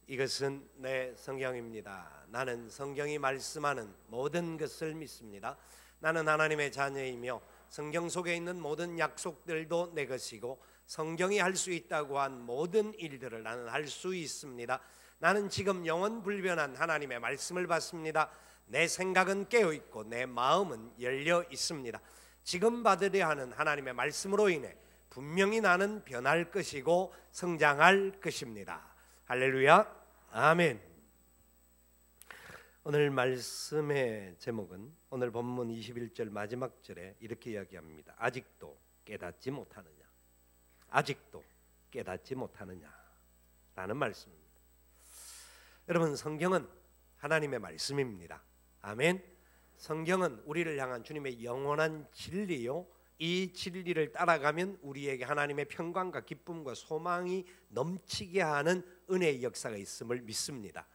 이것은 내 성경입니다. 나는 성경이 말씀하는 모든 것을 믿습니다. 나는 하나님의 자녀이며 성경 속에 있는 모든 약속들도 내 것이고 성경이 할 수 있다고 한 모든 일들을 나는 할 수 있습니다. 나는 지금 영원 불변한 하나님의 말씀을 받습니다. 내 생각은 깨어있고 내 마음은 열려 있습니다. 지금 받으려 하는 하나님의 말씀으로 인해 분명히 나는 변할 것이고 성장할 것입니다. 할렐루야, 아멘. 오늘 말씀의 제목은 오늘 본문 21절 마지막 절에 이렇게 이야기합니다. 아직도 깨닫지 못하느냐, 아직도 깨닫지 못하느냐 라는 말씀입니다. 여러분, 성경은 하나님의 말씀입니다. 아멘. 성경은 우리를 향한 주님의 영원한 진리요, 이 진리를 따라가면 우리에게 하나님의 평강과 기쁨과 소망이 넘치게 하는 은혜의 역사가 있음을 믿습니다.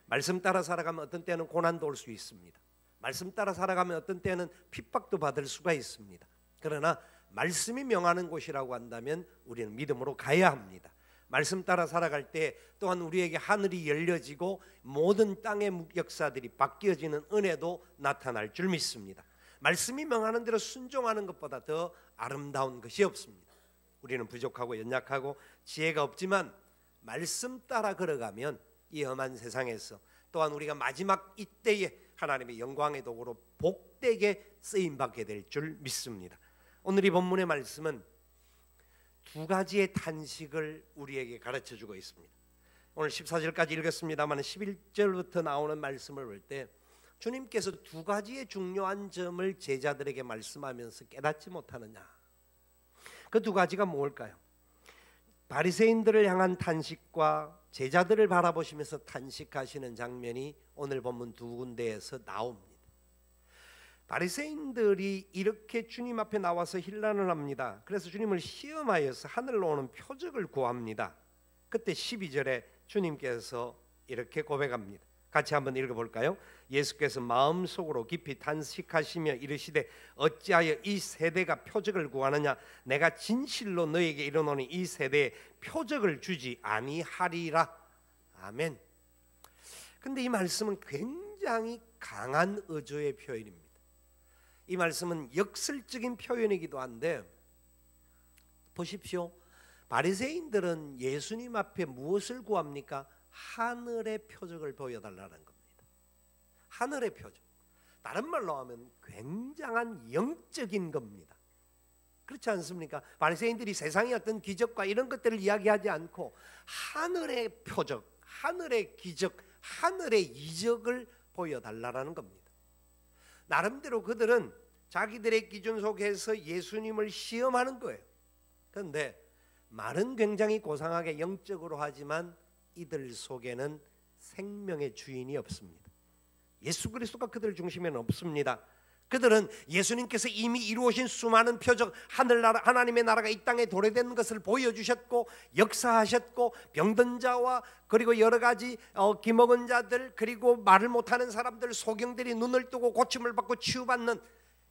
말씀 따라 살아가면 어떤 때는 고난도 올 수 있습니다. 말씀 따라 살아가면 어떤 때는 핍박도 받을 수가 있습니다. 그러나 말씀이 명하는 곳이라고 한다면 우리는 믿음으로 가야 합니다. 말씀 따라 살아갈 때 또한 우리에게 하늘이 열려지고 모든 땅의 역사들이 바뀌어지는 은혜도 나타날 줄 믿습니다. 말씀이 명하는 대로 순종하는 것보다 더 아름다운 것이 없습니다. 우리는 부족하고 연약하고 지혜가 없지만 말씀 따라 걸어가면 이 험한 세상에서 또한 우리가 마지막 이때에 하나님의 영광의 도구로 복되게 쓰임받게 될 줄 믿습니다. 오늘 이 본문의 말씀은 두 가지의 탄식을 우리에게 가르쳐주고 있습니다. 오늘 14절까지 읽었습니다만 11절부터 나오는 말씀을 볼 때 주님께서 두 가지의 중요한 점을 제자들에게 말씀하면서 깨닫지 못하느냐, 그 두 가지가 뭘까요? 바리새인들을 향한 탄식과 제자들을 바라보시면서 탄식하시는 장면이 오늘 본문 두 군데에서 나옵니다. 바리새인들이 이렇게 주님 앞에 나와서 혼란을 합니다. 그래서 주님을 시험하여서 하늘로 오는 표적을 구합니다. 그때 12절에 주님께서 이렇게 고백합니다. 같이 한번 읽어볼까요? 예수께서 마음속으로 깊이 탄식하시며 이르시되 어찌하여 이 세대가 표적을 구하느냐, 내가 진실로 너에게 이르노니 이 세대에 표적을 주지 아니하리라. 아멘. 근데 이 말씀은 굉장히 강한 의조의 표현입니다. 이 말씀은 역설적인 표현이기도 한데 보십시오. 바리새인들은 예수님 앞에 무엇을 구합니까? 하늘의 표적을 보여달라는 겁니다. 하늘의 표적, 다른 말로 하면 굉장한 영적인 겁니다. 그렇지 않습니까? 바리새인들이 세상의 어떤 기적과 이런 것들을 이야기하지 않고 하늘의 표적, 하늘의 기적, 하늘의 이적을 보여달라는 겁니다. 나름대로 그들은 자기들의 기준 속에서 예수님을 시험하는 거예요. 그런데 말은 굉장히 고상하게 영적으로 하지만 이들 속에는 생명의 주인이 없습니다. 예수 그리스도가 그들 중심에는 없습니다. 그들은 예수님께서 이미 이루어진 수많은 표적, 하늘나라, 하나님의 나라가 이 땅에 도래되는 것을 보여주셨고 역사하셨고 병든 자와 그리고 여러 가지 기먹은 자들, 그리고 말을 못하는 사람들, 소경들이 눈을 뜨고 고침을 받고 치유받는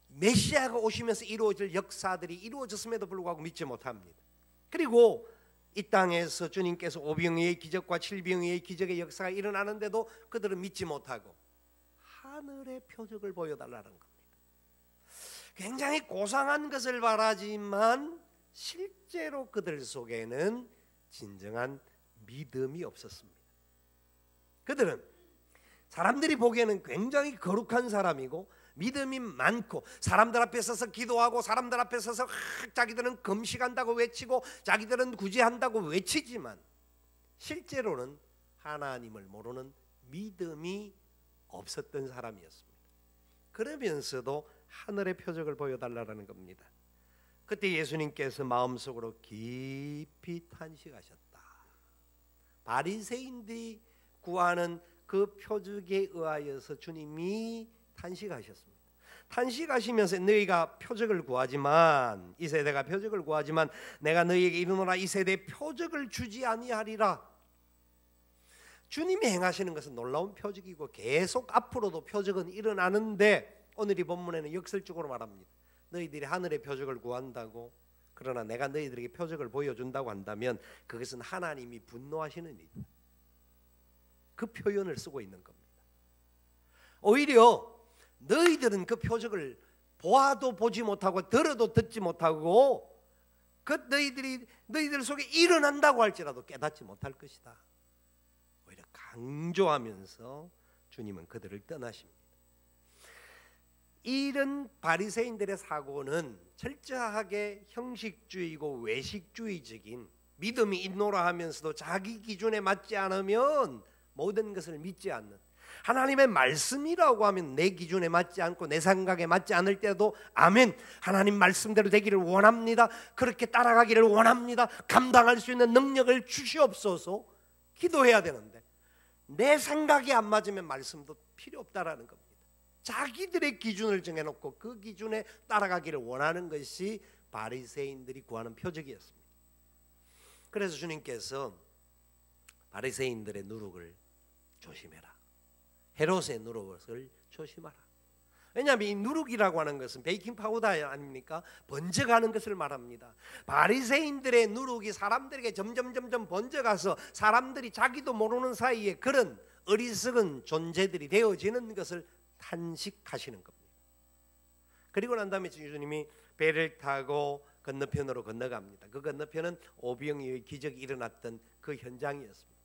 메시아가 오시면서 이루어질 역사들이 이루어졌음에도 불구하고 믿지 못합니다. 그리고 이 땅에서 주님께서 오병이의 기적과 칠병이의 기적의 역사가 일어나는데도 그들은 믿지 못하고 하늘의 표적을 보여달라는 겁니다. 굉장히 고상한 것을 바라지만 실제로 그들 속에는 진정한 믿음이 없었습니다. 그들은 사람들이 보기에는 굉장히 거룩한 사람이고 믿음이 많고 사람들 앞에 서서 기도하고 사람들 앞에 서서 자기들은 금식한다고 외치고 자기들은 구제한다고 외치지만 실제로는 하나님을 모르는 믿음이 없었던 사람이었습니다. 그러면서도 하늘의 표적을 보여달라는 겁니다. 그때 예수님께서 마음속으로 깊이 탄식하셨다. 바리새인들이 구하는 그 표적에 의하여서 주님이 탄식하셨습니다. 탄식하시면서 너희가 표적을 구하지만, 이 세대가 표적을 구하지만 내가 너희에게 이르노라 이 세대에 표적을 주지 아니하리라. 주님이 행하시는 것은 놀라운 표적이고 계속 앞으로도 표적은 일어나는데 오늘 이 본문에는 역설적으로 말합니다. 너희들이 하늘의 표적을 구한다고 그러나 내가 너희들에게 표적을 보여준다고 한다면 그것은 하나님이 분노하시는 일이다. 그 표현을 쓰고 있는 겁니다. 오히려 너희들은 그 표적을 보아도 보지 못하고 들어도 듣지 못하고 그 너희들 속에 일어난다고 할지라도 깨닫지 못할 것이다. 오히려 강조하면서 주님은 그들을 떠나십니다. 이런 바리새인들의 사고는 철저하게 형식주의고 외식주의적인 믿음이 있노라 하면서도 자기 기준에 맞지 않으면 모든 것을 믿지 않는, 하나님의 말씀이라고 하면 내 기준에 맞지 않고 내 생각에 맞지 않을 때도 아멘, 하나님 말씀대로 되기를 원합니다, 그렇게 따라가기를 원합니다, 감당할 수 있는 능력을 주시옵소서 기도해야 되는데 내 생각이 안 맞으면 말씀도 필요 없다라는 겁니다. 자기들의 기준을 정해놓고 그 기준에 따라가기를 원하는 것이 바리새인들이 구하는 표적이었습니다. 그래서 주님께서 바리새인들의 누룩을 조심해라, 헤롯의 누룩을 조심하라. 왜냐하면 이 누룩이라고 하는 것은 베이킹 파우더 아닙니까? 번져가는 것을 말합니다. 바리새인들의 누룩이 사람들에게 점점 번져가서 사람들이 자기도 모르는 사이에 그런 어리석은 존재들이 되어지는 것을 탄식하시는 겁니다. 그리고 난 다음에 주님이 배를 타고 건너편으로 건너갑니다. 그 건너편은 오병이어의 기적이 일어났던 그 현장이었습니다.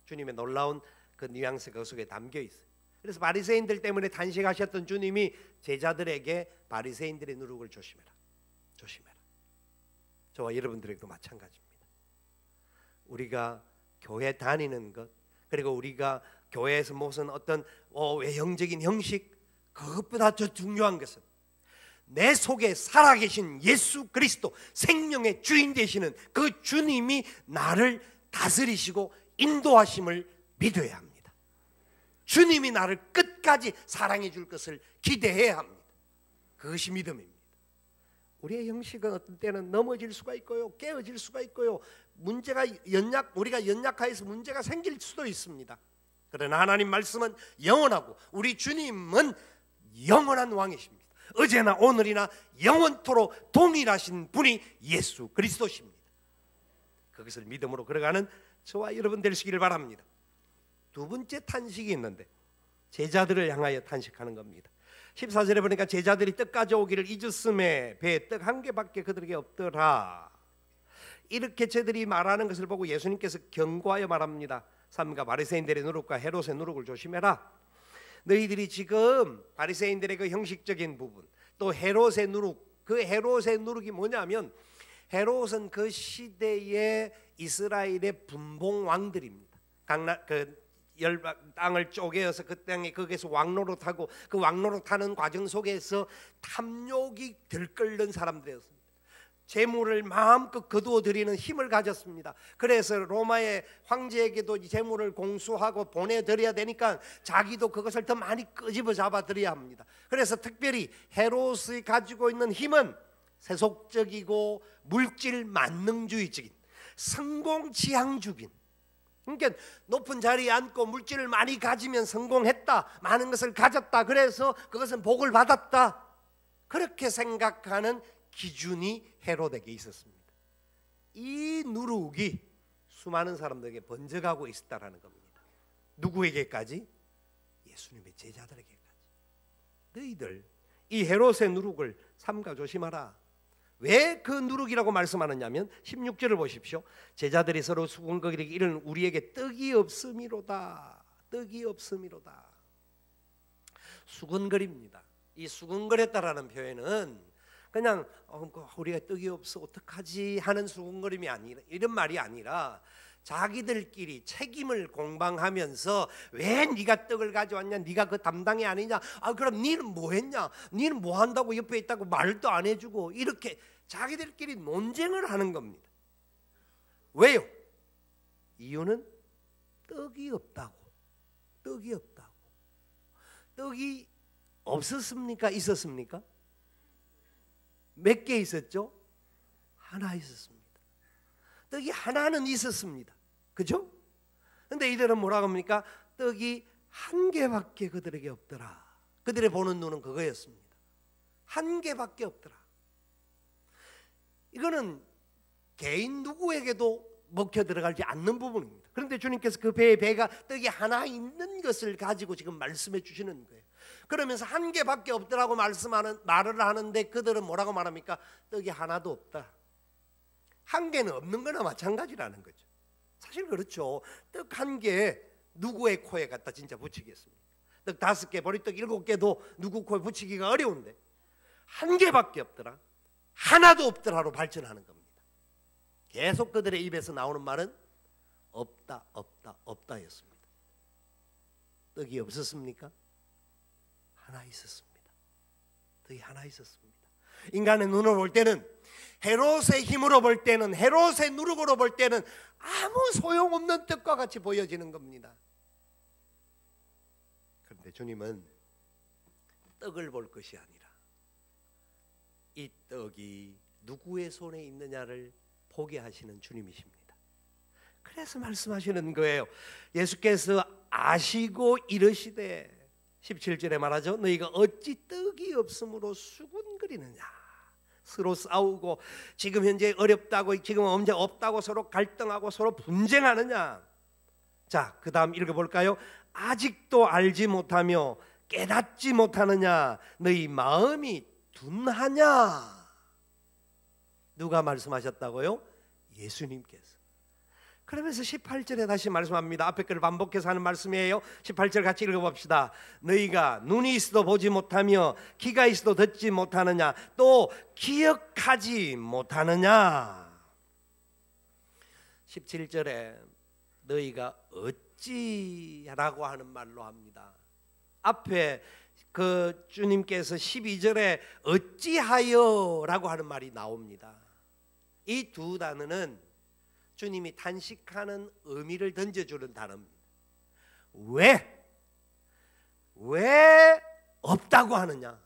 주님의 놀라운 그 뉘앙스가 그 속에 담겨 있어요. 그래서 바리새인들 때문에 탄식하셨던 주님이 제자들에게 바리새인들의 누룩을 조심해라, 조심해라. 저와 여러분들에게도 마찬가지입니다. 우리가 교회 다니는 것, 그리고 우리가 교회에서 무슨 어떤 외형적인 형식, 그것보다 더 중요한 것은 내 속에 살아계신 예수 그리스도, 생명의 주인 되시는 그 주님이 나를 다스리시고 인도하심을 믿어야 합니다. 주님이 나를 끝까지 사랑해 줄 것을 기대해야 합니다. 그것이 믿음입니다. 우리의 형식은 어떤 때는 넘어질 수가 있고요, 깨어질 수가 있고요, 우리가 연약하여서 문제가 생길 수도 있습니다. 그러나 하나님 말씀은 영원하고 우리 주님은 영원한 왕이십니다. 어제나 오늘이나 영원토록 동일하신 분이 예수 그리스도십니다. 그것을 믿음으로 걸어가는 저와 여러분 되시기를 바랍니다. 두 번째 탄식이 있는데 제자들을 향하여 탄식하는 겁니다. 14절에 보니까 제자들이 떡 가져오기를 잊었음에 배에 떡 한 개밖에 그들에게 없더라. 이렇게 저들이 말하는 것을 보고 예수님께서 경고하여 말합니다. 삼가 바리새인들의 누룩과 헤롯의 누룩을 조심해라. 너희들이 지금 바리새인들의 그 형식적인 부분, 또 헤롯의 누룩, 그 헤롯의 누룩이 뭐냐면 헤롯은 그 시대의 이스라엘의 분봉 왕들입니다. 땅을 쪼개어서 그 땅에 거기에서 왕노릇하고 그 왕노릇하는 과정 속에서 탐욕이 들끓는 사람들이었습니다. 재물을 마음껏 거두어 드리는 힘을 가졌습니다. 그래서 로마의 황제에게도 재물을 공수하고 보내드려야 되니까 자기도 그것을 더 많이 끄집어 잡아 드려야 합니다. 그래서 특별히 헤롯이 가지고 있는 힘은 세속적이고 물질 만능주의적인, 성공 지향적인, 그러니까 높은 자리에 앉고 물질을 많이 가지면 성공했다, 많은 것을 가졌다, 그래서 그것은 복을 받았다, 그렇게 생각하는 기준이 헤롯에게 있었습니다. 이 누룩이 수많은 사람들에게 번져가고 있었다라는 겁니다. 누구에게까지? 예수님의 제자들에게까지. 너희들 이 헤롯의 누룩을 삼가 조심하라. 왜 그 누룩이라고 말씀하느냐면 16절을 보십시오. 제자들이 서로 수군거리기 이르는 우리에게 떡이 없음이로다. 떡이 없음이로다. 수군거립니다. 이 수군거렸다라는 표현은 그냥 우리가 떡이 없어 어떡하지 하는 수군거림이 아니라, 이런 말이 아니라 자기들끼리 책임을 공방하면서 왜 네가 떡을 가져왔냐, 네가 그 담당이 아니냐, 그럼 니는 뭐 했냐, 니는 뭐 한다고 옆에 있다고 말도 안 해주고, 이렇게 자기들끼리 논쟁을 하는 겁니다. 왜요? 이유는 떡이 없다고. 떡이 없다고. 떡이 없었습니까? 있었습니까? 몇 개 있었죠? 하나 있었습니다. 떡이 하나는 있었습니다. 그죠? 근데 이들은 뭐라고 합니까? 떡이 한 개밖에 그들에게 없더라. 그들의 보는 눈은 그거였습니다. 한 개밖에 없더라. 이거는 개인 누구에게도 먹혀 들어가지 않는 부분입니다. 그런데 주님께서 그 배가 떡이 하나 있는 것을 가지고 지금 말씀해 주시는 거예요. 그러면서 한 개밖에 없더라고 말을 하는데 그들은 뭐라고 말합니까? 떡이 하나도 없다. 한 개는 없는 거나 마찬가지라는 거죠. 사실 그렇죠. 떡 한 개 누구의 코에 갖다 진짜 붙이겠습니까? 떡 5개, 보리떡 7개도 누구 코에 붙이기가 어려운데 한 개밖에 없더라, 하나도 없더라로 발전하는 겁니다. 계속 그들의 입에서 나오는 말은 없다, 없다, 없다였습니다. 떡이 없었습니까? 하나 있었습니다. 떡이 하나 있었습니다. 인간의 눈으로 볼 때는, 헤롯의 힘으로 볼 때는, 헤롯의 누룩으로 볼 때는 아무 소용없는 떡과 같이 보여지는 겁니다. 그런데 주님은 떡을 볼 것이 아니라 이 떡이 누구의 손에 있느냐를 보게 하시는 주님이십니다. 그래서 말씀하시는 거예요. 예수께서 아시고 이르시되, 17절에 말하죠. 너희가 어찌 떡이 없으므로 수군거리느냐. 서로 싸우고 지금 현재 어렵다고, 지금 언제 없다고 서로 갈등하고 서로 분쟁하느냐. 자, 그 다음 읽어볼까요? 아직도 알지 못하며 깨닫지 못하느냐. 너희 마음이 둔하냐. 누가 말씀하셨다고요? 예수님께서. 그러면서 18절에 다시 말씀합니다. 앞에 거를 반복해서 하는 말씀이에요. 18절 같이 읽어봅시다. 너희가 눈이 있어도 보지 못하며 귀가 있어도 듣지 못하느냐, 또 기억하지 못하느냐. 17절에 너희가 어찌라고 하는 말로 합니다. 앞에 그 주님께서 12절에 어찌하여라고 하는 말이 나옵니다. 이 두 단어는 주님이 탄식하는 의미를 던져주는 단어입니다. 왜 없다고 하느냐?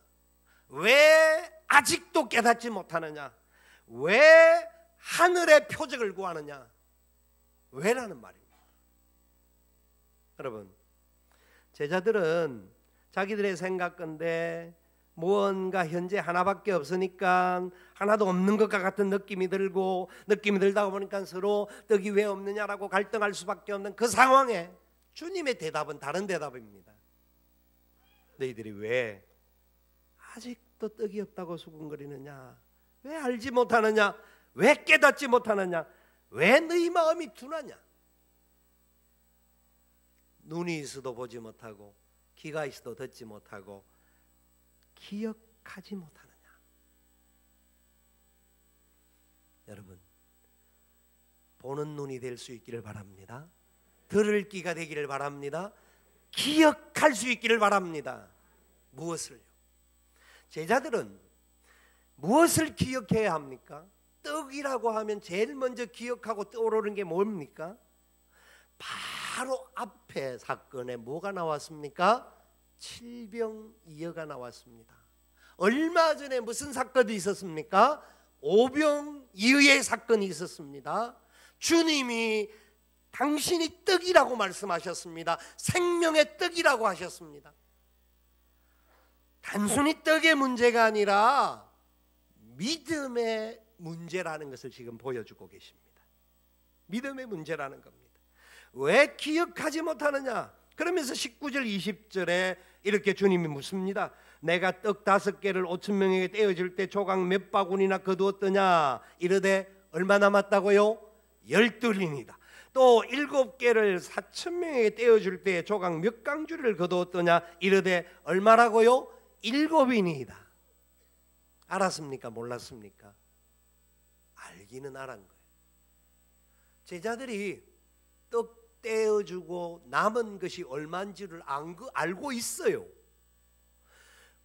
왜 아직도 깨닫지 못하느냐? 왜 하늘의 표적을 구하느냐? 왜라는 말입니다. 여러분, 제자들은 자기들의 생각건데 무언가 현재 하나밖에 없으니까 하나도 없는 것과 같은 느낌이 들다 보니까 서로 떡이 왜 없느냐라고 갈등할 수밖에 없는 그 상황에 주님의 대답은 다른 대답입니다. 너희들이 왜 아직도 떡이 없다고 수군거리느냐? 왜 알지 못하느냐? 왜 깨닫지 못하느냐? 왜 너희 마음이 둔하냐? 눈이 있어도 보지 못하고 귀가 있어도 듣지 못하고 기억하지 못하느냐. 여러분, 보는 눈이 될 수 있기를 바랍니다. 들을 귀가 되기를 바랍니다. 기억할 수 있기를 바랍니다. 무엇을요? 제자들은 무엇을 기억해야 합니까? 떡이라고 하면 제일 먼저 기억하고 떠오르는 게 뭡니까? 바로 앞에 사건에 뭐가 나왔습니까? 칠병이어가 나왔습니다. 얼마 전에 무슨 사건이 있었습니까? 오병이어의 사건이 있었습니다. 주님이 당신이 떡이라고 말씀하셨습니다. 생명의 떡이라고 하셨습니다. 단순히 떡의 문제가 아니라 믿음의 문제라는 것을 지금 보여주고 계십니다. 믿음의 문제라는 겁니다. 왜 기억하지 못하느냐? 그러면서 19절 20절에 이렇게 주님이 묻습니다. 내가 떡 5개를 5,000명에게 떼어줄 때 조각 몇 바구니나 거두었더냐? 이르되 얼마 남았다고요? 12린이다. 또 7개를 4,000명에게 떼어줄 때 조각 몇 강주리를 거두었더냐? 이르되 얼마라고요? 7이니이다. 알았습니까? 몰랐습니까? 알기는 알은 거예요. 제자들이 떡 떼어주고 남은 것이 얼마인지를 알고 있어요.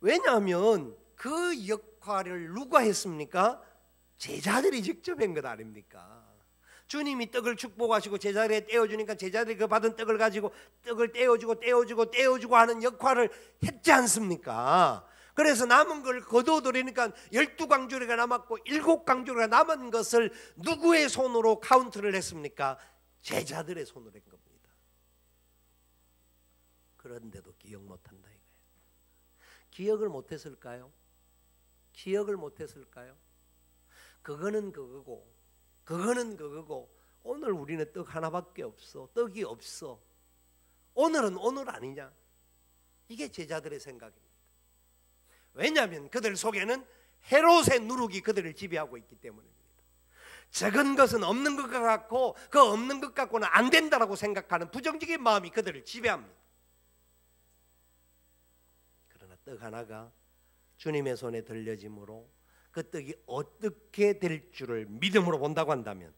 왜냐하면 그 역할을 누가 했습니까? 제자들이 직접 한 것 아닙니까? 주님이 떡을 축복하시고 제자들에게 떼어주니까 제자들이 그 받은 떡을 가지고 떡을 떼어주고 하는 역할을 했지 않습니까? 그래서 남은 걸 거두어드리니까 12강주리가 남았고 7강주리가 남은 것을 누구의 손으로 카운트를 했습니까? 제자들의 손으로 한 겁니다. 그런데도 기억 못한다 이거예요. 기억을 못했을까요? 기억을 못했을까요? 그거는 그거고 그거는 그거고 오늘 우리는 떡 하나밖에 없어. 떡이 없어. 오늘은 오늘 아니냐? 이게 제자들의 생각입니다. 왜냐하면 그들 속에는 헤롯의 누룩이 그들을 지배하고 있기 때문입니다. 적은 것은 없는 것 같고 그 없는 것 갖고는 안 된다라고 생각하는 부정적인 마음이 그들을 지배합니다. 그러나 떡 하나가 주님의 손에 들려짐으로 그 떡이 어떻게 될 줄을 믿음으로 본다고 한다면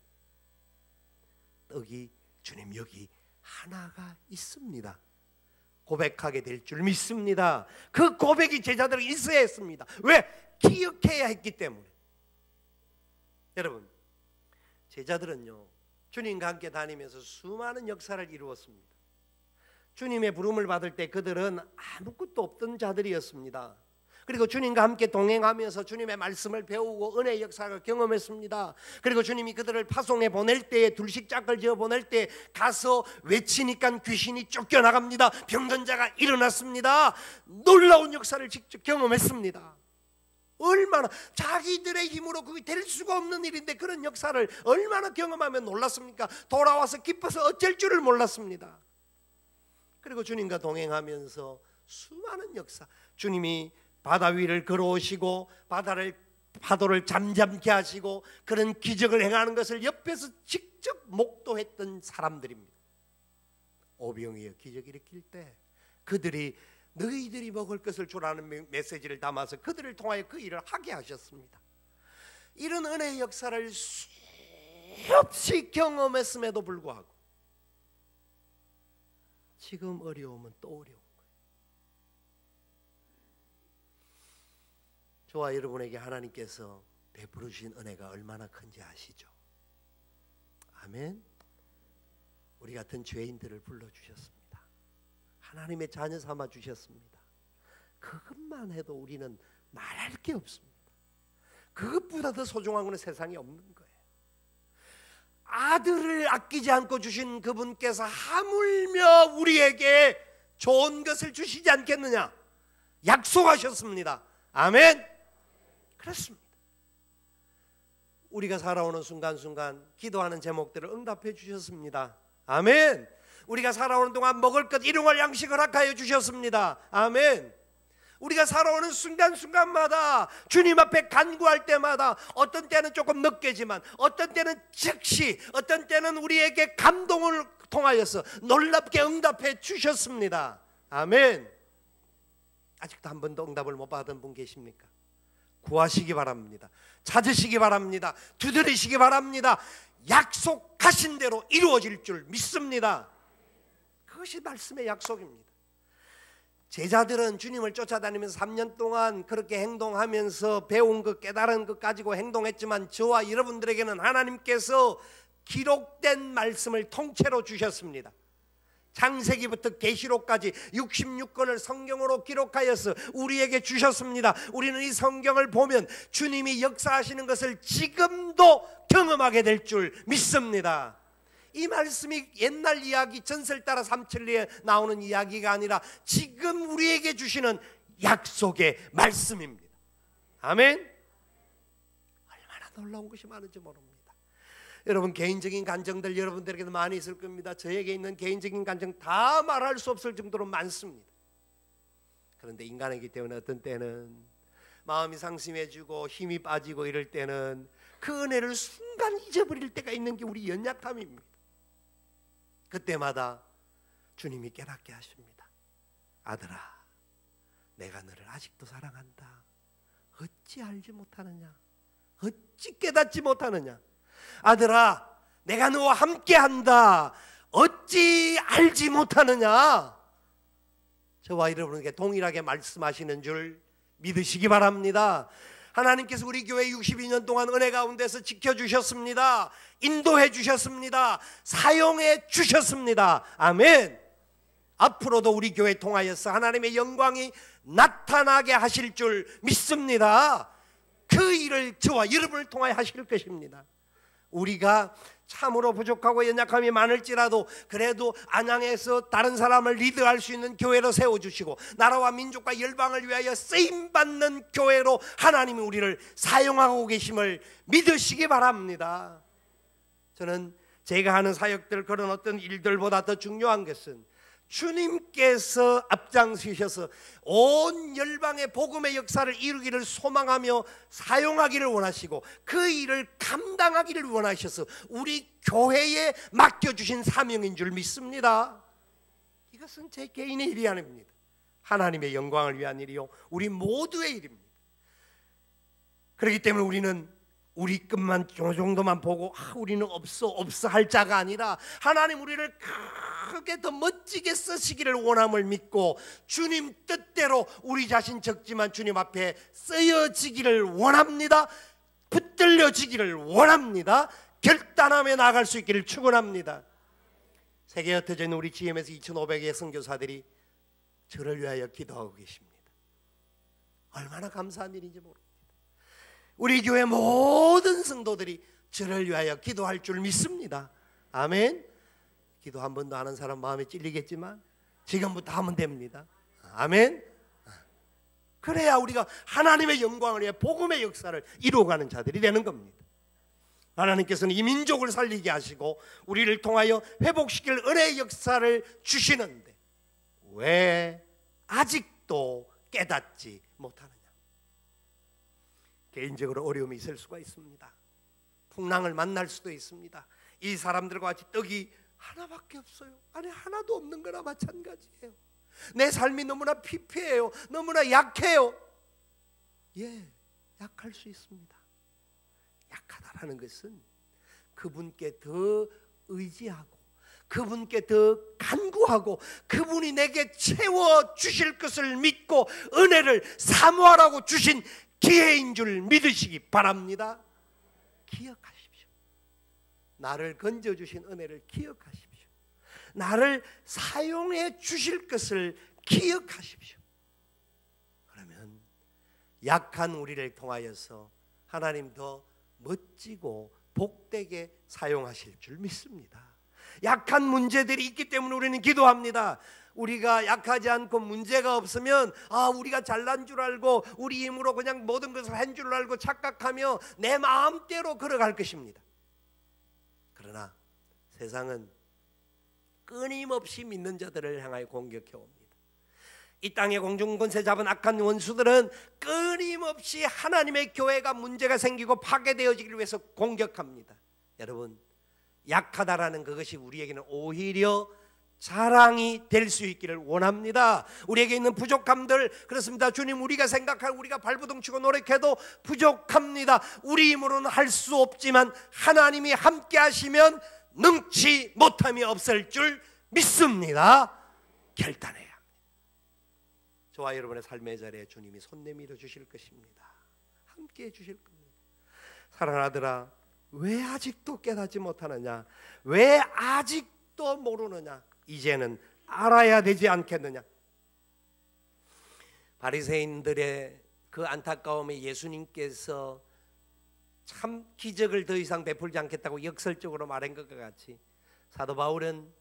떡이 주님 여기 하나가 있습니다 고백하게 될 줄 믿습니다. 그 고백이 제자들에게 있어야 했습니다. 왜? 기억해야 했기 때문에. 여러분, 제자들은요 주님과 함께 다니면서 수많은 역사를 이루었습니다. 주님의 부름을 받을 때 그들은 아무것도 없던 자들이었습니다. 그리고 주님과 함께 동행하면서 주님의 말씀을 배우고 은혜의 역사를 경험했습니다. 그리고 주님이 그들을 파송해 보낼 때에 둘식짝을 지어 보낼 때 가서 외치니까 귀신이 쫓겨나갑니다. 병든 자가 일어났습니다. 놀라운 역사를 직접 경험했습니다. 얼마나 자기들의 힘으로 그게 될 수가 없는 일인데 그런 역사를 얼마나 경험하면 놀랐습니까? 돌아와서 기뻐서 어쩔 줄을 몰랐습니다. 그리고 주님과 동행하면서 수많은 역사, 주님이 바다 위를 걸어오시고 파도를 잠잠케 하시고 그런 기적을 행하는 것을 옆에서 직접 목도했던 사람들입니다. 오병이어 기적 일으킬 때 그들이 너희들이 먹을 것을 주라는 메시지를 담아서 그들을 통하여 그 일을 하게 하셨습니다. 이런 은혜의 역사를 수없이 경험했음에도 불구하고 지금 어려움은 또 어려운 거예요. 저와 여러분에게 하나님께서 베풀어 주신 은혜가 얼마나 큰지 아시죠? 아멘. 우리 같은 죄인들을 불러주셨습니다. 하나님의 자녀 삼아 주셨습니다. 그것만 해도 우리는 말할 게 없습니다. 그것보다 더 소중한 것은 세상에 없는 거예요. 아들을 아끼지 않고 주신 그분께서 하물며 우리에게 좋은 것을 주시지 않겠느냐 약속하셨습니다. 아멘. 그렇습니다. 우리가 살아오는 순간순간 기도하는 제목들을 응답해 주셨습니다. 아멘. 우리가 살아오는 동안 먹을 것 일용할 양식을 허락하여 주셨습니다. 아멘. 우리가 살아오는 순간순간마다 주님 앞에 간구할 때마다 어떤 때는 조금 늦게지만 어떤 때는 즉시 어떤 때는 우리에게 감동을 통하여서 놀랍게 응답해 주셨습니다. 아멘. 아직도 한 번도 응답을 못 받은 분 계십니까? 구하시기 바랍니다. 찾으시기 바랍니다. 두드리시기 바랍니다. 약속하신 대로 이루어질 줄 믿습니다. 그것이 말씀의 약속입니다. 제자들은 주님을 쫓아다니면서 3년 동안 그렇게 행동하면서 배운 것 깨달은 것 가지고 행동했지만 저와 여러분들에게는 하나님께서 기록된 말씀을 통째로 주셨습니다. 창세기부터 계시록까지 66권을 성경으로 기록하여서 우리에게 주셨습니다. 우리는 이 성경을 보면 주님이 역사하시는 것을 지금도 경험하게 될 줄 믿습니다. 이 말씀이 옛날 이야기 전설 따라 삼천리에 나오는 이야기가 아니라 지금 우리에게 주시는 약속의 말씀입니다. 아멘. 얼마나 놀라운 것이 많은지 모릅니다. 여러분 개인적인 감정들 여러분들에게도 많이 있을 겁니다. 저에게 있는 개인적인 감정 다 말할 수 없을 정도로 많습니다. 그런데 인간이기 때문에 어떤 때는 마음이 상심해지고 힘이 빠지고 이럴 때는 그 은혜를 순간 잊어버릴 때가 있는 게 우리 연약함입니다. 그때마다 주님이 깨닫게 하십니다. 아들아, 내가 너를 아직도 사랑한다. 어찌 알지 못하느냐? 어찌 깨닫지 못하느냐? 아들아, 내가 너와 함께한다. 어찌 알지 못하느냐? 저와 여러분에게 동일하게 말씀하시는 줄 믿으시기 바랍니다. 하나님께서 우리 교회 62년 동안 은혜 가운데서 지켜주셨습니다. 인도해 주셨습니다. 사용해 주셨습니다. 아멘. 앞으로도 우리 교회 통하여서 하나님의 영광이 나타나게 하실 줄 믿습니다. 그 일을 저와 여러분을 통하여 하실 것입니다. 우리가 참으로 부족하고 연약함이 많을지라도 그래도 안양에서 다른 사람을 리드할 수 있는 교회로 세워주시고 나라와 민족과 열방을 위하여 쓰임받는 교회로 하나님이 우리를 사용하고 계심을 믿으시기 바랍니다. 저는 제가 하는 사역들 그런 어떤 일들보다 더 중요한 것은 주님께서 앞장서셔서 온 열방의 복음의 역사를 이루기를 소망하며 사용하기를 원하시고 그 일을 감당하기를 원하셔서 우리 교회에 맡겨주신 사명인 줄 믿습니다. 이것은 제 개인의 일이 아닙니다. 하나님의 영광을 위한 일이요 우리 모두의 일입니다. 그렇기 때문에 우리는 우리 것만 저 정도만 보고 우리는 없어 할 자가 아니라 하나님 우리를 크게 더 멋지게 쓰시기를 원함을 믿고 주님 뜻대로 우리 자신 적지만 주님 앞에 쓰여지기를 원합니다. 붙들려지기를 원합니다. 결단하며 나아갈 수 있기를 축원합니다. 세계에 흩어져 있는 우리 GM에서 2,500의 선교사들이 저를 위하여 기도하고 계십니다. 얼마나 감사한 일인지 모릅니다. 우리 교회 모든 성도들이 저를 위하여 기도할 줄 믿습니다. 아멘. 기도 한 번도 안 한 사람 마음에 찔리겠지만 지금부터 하면 됩니다. 아멘. 그래야 우리가 하나님의 영광을 위해 복음의 역사를 이루어가는 자들이 되는 겁니다. 하나님께서는 이 민족을 살리게 하시고 우리를 통하여 회복시킬 은혜의 역사를 주시는데 왜 아직도 깨닫지 못하느냐. 개인적으로 어려움이 있을 수가 있습니다. 풍랑을 만날 수도 있습니다. 이 사람들과 같이 떡이 하나밖에 없어요. 아니 하나도 없는 거나 마찬가지예요. 내 삶이 너무나 피폐해요. 너무나 약해요. 예, 약할 수 있습니다. 약하다라는 것은 그분께 더 의지하고 그분께 더 간구하고 그분이 내게 채워주실 것을 믿고 은혜를 사모하라고 주신 기회인 줄 믿으시기 바랍니다. 기억하십시오. 나를 건져주신 은혜를 기억하십시오. 나를 사용해 주실 것을 기억하십시오. 그러면 약한 우리를 통하여서 하나님 더 멋지고 복되게 사용하실 줄 믿습니다. 약한 문제들이 있기 때문에 우리는 기도합니다. 우리가 약하지 않고 문제가 없으면 우리가 잘난 줄 알고 우리 힘으로 그냥 모든 것을 한 줄 알고 착각하며 내 마음대로 걸어갈 것입니다. 그러나 세상은 끊임없이 믿는 자들을 향하여 공격해 옵니다. 이 땅의 공중권세 잡은 악한 원수들은 끊임없이 하나님의 교회가 문제가 생기고 파괴되어지기를 위해서 공격합니다. 여러분, 약하다라는 그것이 우리에게는 오히려 자랑이 될 수 있기를 원합니다. 우리에게 있는 부족함들 그렇습니다. 주님, 우리가 생각할 우리가 발버둥치고 노력해도 부족합니다. 우리 힘으로는 할 수 없지만 하나님이 함께 하시면 능치 못함이 없을 줄 믿습니다. 결단해야 합니다. 저와 여러분의 삶의 자리에 주님이 손 내밀어 주실 것입니다. 함께 해 주실 겁니다. 사랑하는 아들아, 왜 아직도 깨닫지 못하느냐? 왜 아직도 모르느냐? 이제는 알아야 되지 않겠느냐? 바리새인들의 그 안타까움에 예수님께서 참 기적을 더 이상 베풀지 않겠다고 역설적으로 말한 것과 같이 사도 바울은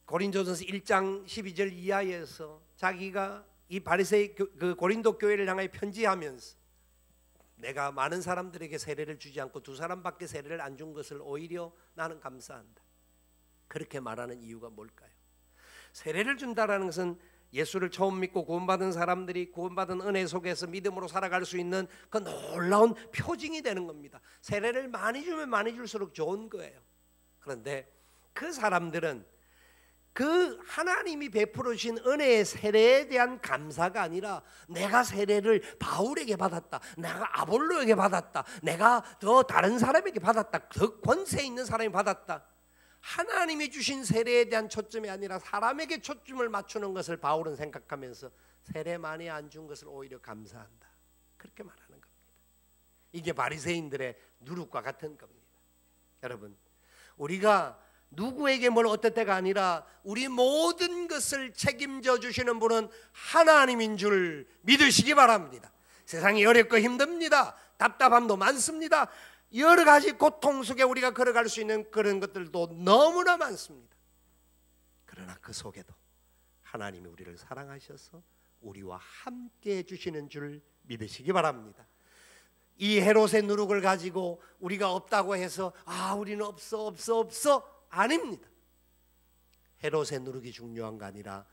고린도전서 1장 12절 이하에서 자기가 이 바리새인 그 고린도 교회를 향하여 편지하면서 내가 많은 사람들에게 세례를 주지 않고 2사람밖에 세례를 안 준 것을 오히려 나는 감사한다. 그렇게 말하는 이유가 뭘까요? 세례를 준다라는 것은 예수를 처음 믿고 구원받은 사람들이 구원받은 은혜 속에서 믿음으로 살아갈 수 있는 그 놀라운 표징이 되는 겁니다. 세례를 많이 주면 많이 줄수록 좋은 거예요. 그런데 그 사람들은 그 하나님이 베풀어 주신 은혜의 세례에 대한 감사가 아니라 내가 세례를 바울에게 받았다, 내가 아볼로에게 받았다, 내가 더 다른 사람에게 받았다, 더 권세 있는 사람이 받았다, 하나님이 주신 세례에 대한 초점이 아니라 사람에게 초점을 맞추는 것을 바울은 생각하면서 세례 많이 안 준 것을 오히려 감사한다, 그렇게 말하는 겁니다. 이게 바리새인들의 누룩과 같은 겁니다. 여러분, 우리가 누구에게 뭘 어떻다가 아니라 우리 모든 것을 책임져 주시는 분은 하나님인 줄 믿으시기 바랍니다. 세상이 어렵고 힘듭니다. 답답함도 많습니다. 여러 가지 고통 속에 우리가 걸어갈 수 있는 그런 것들도 너무나 많습니다. 그러나 그 속에도 하나님이 우리를 사랑하셔서 우리와 함께 해주시는 줄 믿으시기 바랍니다. 이 헤롯의 누룩을 가지고 우리가 없다고 해서 우리는 없어 아닙니다. 헤롯의 누룩이 중요한 게 아니라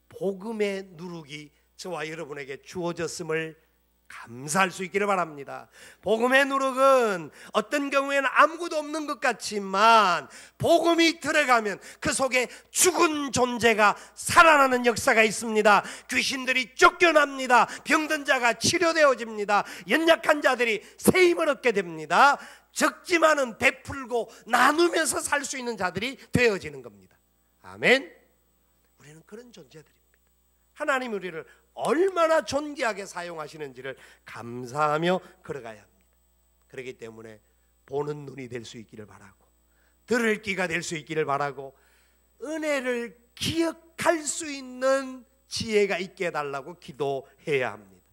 복음의 누룩이 저와 여러분에게 주어졌음을 감사할 수 있기를 바랍니다. 복음의 누룩은 어떤 경우에는 아무것도 없는 것 같지만 복음이 들어가면 그 속에 죽은 존재가 살아나는 역사가 있습니다. 귀신들이 쫓겨납니다. 병든 자가 치료되어집니다. 연약한 자들이 새 힘을 얻게 됩니다. 적지만은 베풀고 나누면서 살 수 있는 자들이 되어지는 겁니다. 아멘. 우리는 그런 존재들입니다. 하나님 우리를 얼마나 존귀하게 사용하시는지를 감사하며 걸어가야 합니다. 그렇기 때문에 보는 눈이 될 수 있기를 바라고, 들을 귀가 될 수 있기를 바라고, 은혜를 기억할 수 있는 지혜가 있게 해달라고 기도해야 합니다.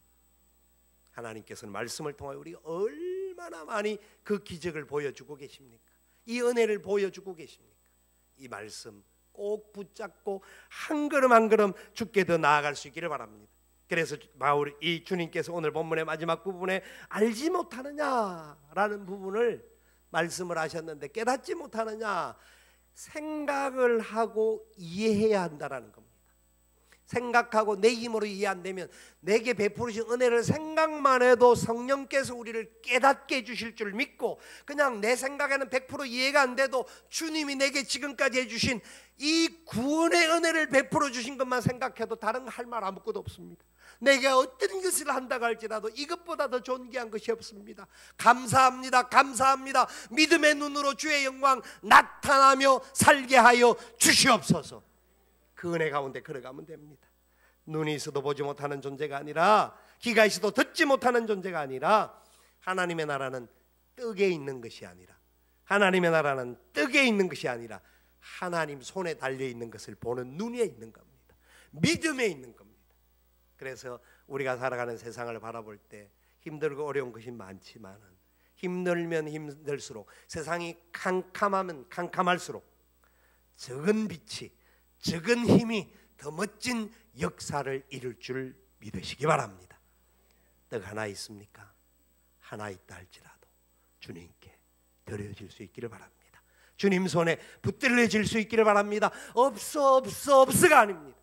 하나님께서는 말씀을 통하여 우리가 얼마나 많이 그 기적을 보여주고 계십니까? 이 은혜를 보여주고 계십니까? 이 말씀 꼭 붙잡고 한 걸음 한 걸음 주께 더 나아갈 수 있기를 바랍니다. 그래서 이 주님께서 오늘 본문의 마지막 부분에 알지 못하느냐라는 부분을 말씀을 하셨는데, 깨닫지 못하느냐, 생각을 하고 이해해야 한다라는 겁니다. 생각하고 내 힘으로 이해 안 되면 내게 베푸르신 은혜를 생각만 해도 성령께서 우리를 깨닫게 해주실 줄 믿고, 그냥 내 생각에는 100% 이해가 안 돼도 주님이 내게 지금까지 해주신 이 구원의 은혜를 베풀어 주신 것만 생각해도 다른 거 할 말 아무것도 없습니다. 내가 어떤 것을 한다고 할지라도 이것보다 더 존귀한 것이 없습니다. 감사합니다. 감사합니다. 믿음의 눈으로 주의 영광 나타나며 살게 하여 주시옵소서. 그 은혜 가운데 걸어가면 됩니다. 눈이 있어도 보지 못하는 존재가 아니라, 귀가 있어도 듣지 못하는 존재가 아니라, 하나님의 나라는 떡에 있는 것이 아니라, 하나님의 나라는 떡에 있는 것이 아니라 하나님 손에 달려있는 것을 보는 눈에 있는 겁니다. 믿음에 있는 겁니다. 그래서 우리가 살아가는 세상을 바라볼 때 힘들고 어려운 것이 많지만, 힘들면 힘들수록, 세상이 캄캄하면 캄캄할수록 적은 빛이, 적은 힘이 더 멋진 역사를 이룰 줄 믿으시기 바랍니다. 떡 하나 있습니까? 하나 있다 할지라도 주님께 드려질 수 있기를 바랍니다. 주님 손에 붙들려질 수 있기를 바랍니다. 없어가 아닙니다.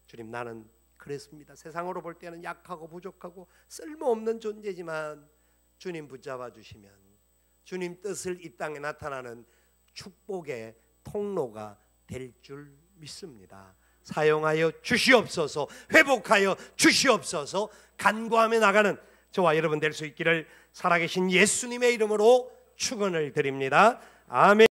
주님, 나는 그랬습니다. 세상으로 볼 때는 약하고 부족하고 쓸모없는 존재지만 주님 붙잡아 주시면 주님 뜻을 이 땅에 나타나는 축복의 통로가 될 줄 믿습니다. 사용하여 주시옵소서. 회복하여 주시옵소서. 간구하며 나가는 저와 여러분 될 수 있기를 살아계신 예수님의 이름으로 축원을 드립니다. 아멘.